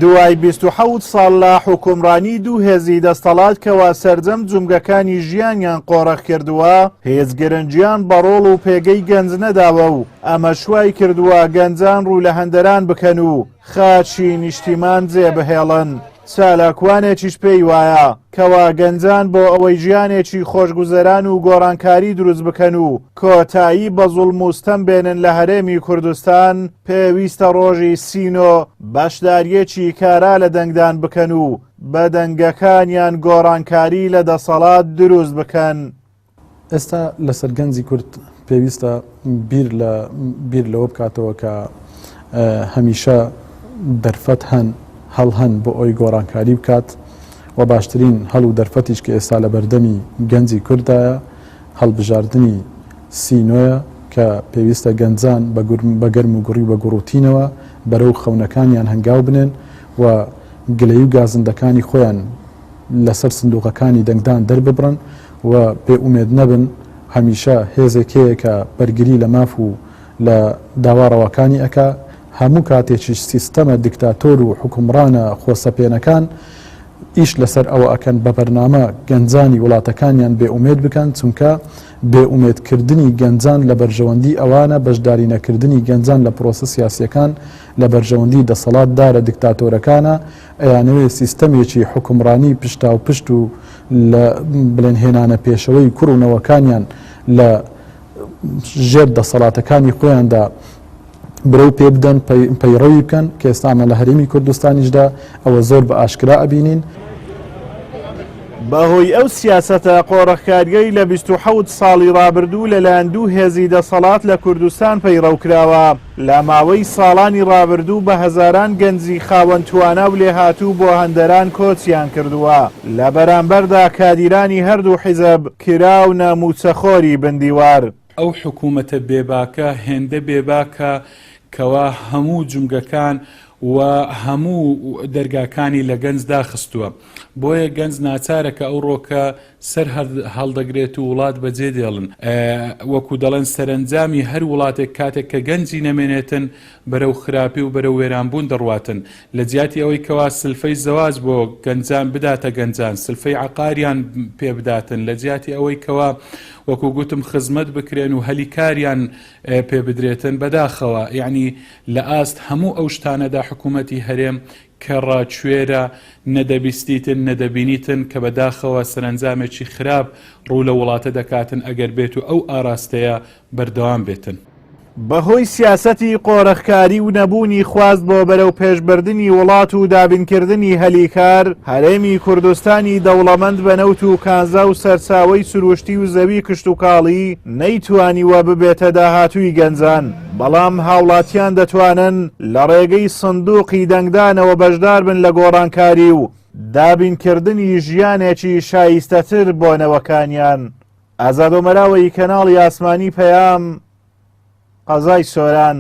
دوای 27 ساڵ لە حکومڕانی دوو هێزی دەستەڵات کەوا سەرجەم جومگەکانی ژیانیان قۆڕەخ کردووە، هێز گرنگیان بەڕۆڵ و پێگەی گەنج نەداوە و ئەمە شوای کردووە گەنجان ڕوو لە هەندەران بکەن و خاچی نیشتیمان جێبهێڵن. چالاکوانێکیش پێی وایە کەوا گەنجان بۆ ئەوەی ژیانێکی خۆشگوزەران و گۆڕانکاری دروست بکەن و کۆتایی بە زوڵم و ستەم بێنن لە هەرێمی کوردستان، پێویستە ڕۆژی سینۆ بەشداریەکی کارا لە دەنگدان بکەن و بە دەنگەکانیان گۆڕانکاری لە دەسەڵات دروست بکەن. ئێستا لەسەر گەنجی کورد پێویستە بیر لەوە بکاتەوە کە هەمیشە دەرفەت هەڵ هەن بۆ ئەوی گۆڕانکاری بکات و باشترین هەڵ و دەرفەتیش کە ئێستا لە بەردەمی گەنجی کوردایە هەڵبژاردننی سینۆیە کە پێویستە گەنجان بە گەرم و گوڕی بە گوڕوتینەوە بەرەو خەونەکانیان هەنگاو بنێن و گلەی و گازندەکانی خۆیان لەسەر سندوقەکانی دەنگدان دەرببڕن و بێ ئومێد نەبن. هەمیشە هێزێکەیە کە بەرگری لە ماف و لە داواڕەوەکانی ئەکا هەموو کاتێکی سیستەمە دیکتاتۆر و حکومڕانە خۆسەپێنەکان ئیش لەسەر ئەوە ئەکەن بە بەرنامە گەنجانی وڵاتەکانیان بێئومێد بکەن، چونکە بێئومێدکردنی گەنجان لە بەرژەوەندی ئەوانە بەشداری نەکردنی گەنجان لە پرۆسە سیاسیەکان لە بەرژەوەندی دەسەڵاتدارە دیکتاتۆرەکانە ئەیانەوەی سیستەمێکی حکومڕانی پشتا و پشت و لە بڵێن هێنانە پێشەوەی کوڕونەوەکانیان لە ژێر دەسەڵاتەکانی خۆیاندا برەو پێ بدەن پەیڕەوی بکەن کە ئێستامە لە هەرێمی کوردستانیشدا ئەوە زۆر بە ئاشکرا ئەبینین. بەهۆی ئەو سیاسەتە قۆڕەخکاریەی لە 27 ساڵی ڕابردوو لەلایەن دوو هێزی دەسەڵات لە کوردستان پەیڕەوکراوە، لە ماوەی ساڵانی ڕابردوو بە هەزاران گەنجی خاوەن توانە و لێهاتوو بۆ هەندەران کۆچیان کردووە. لە بەرامبەردا کادیرانی هەردوو حیزب کراونە موچەخۆری بندیوار. ئەو حکوومەتە بێباکە هێندە بێباکە کەوا هەموو جومگەکان و هەموو دەرگاکانی لە گەنج داخستووە، بۆیە گەنج ناچارە کە ئەو ڕۆکە سەر هەڵدەگرێت و وڵات بەجێ دێڵن. وەکو دەڵێن سەرنجامی هەر وڵاتێک کاتێک کە گەنجی نەمێنێتن بەرەو خراپی و بەرەو وێرانبوون دەڕواتن. لە جیاتی ئەوەی کەوا سلفەی زەواج بۆ گەنجان بداتە گەنجان، سلفەی عقاریان پێ بداتن، لە جیاتی ئەوەی کەوا وەکو گوتم خزمەت بکرێن و هەلی کاریان پێ بدرێتن بەداخەوە. یعنی لە ئاست هەموو ئەو شتانەدا حکوومەتی هەرێم کە ڕاکوێرە نەدەبیستیتن نەدەبینیتن کە بەداخەوە سەرنجامێکی خراپ ڕوو لە وڵاتە دەکاتن ئەگەر بێت و ئەو ئاراستەیە بەردەوام بێتن. بەهۆی سیاسەتی قۆڕەخکاری و نەبوونی خواست بۆ بەرەو پێشبردننی وڵات و دابینکردنی هەلیکار، هەرێمی کوردستانی دەوڵەمەند بەنەوت و کانزا و سەرچاوەی سروشتی و زەوی کشت و کاڵی نەیتوانیوە ببێتە داهاتووی گەنجان، بەڵام هاوڵاتیان دەتوانن لە ڕێگەی سندوقی دەنگدانەوە بەشدار بن لە گۆڕانکاری و دابینکردنی ژیانێکی شایستەتر بۆ نەوەکانیان. ئازاد و مەراوەی کەناڵی ئاسمانی پەیام، قەزای سۆران.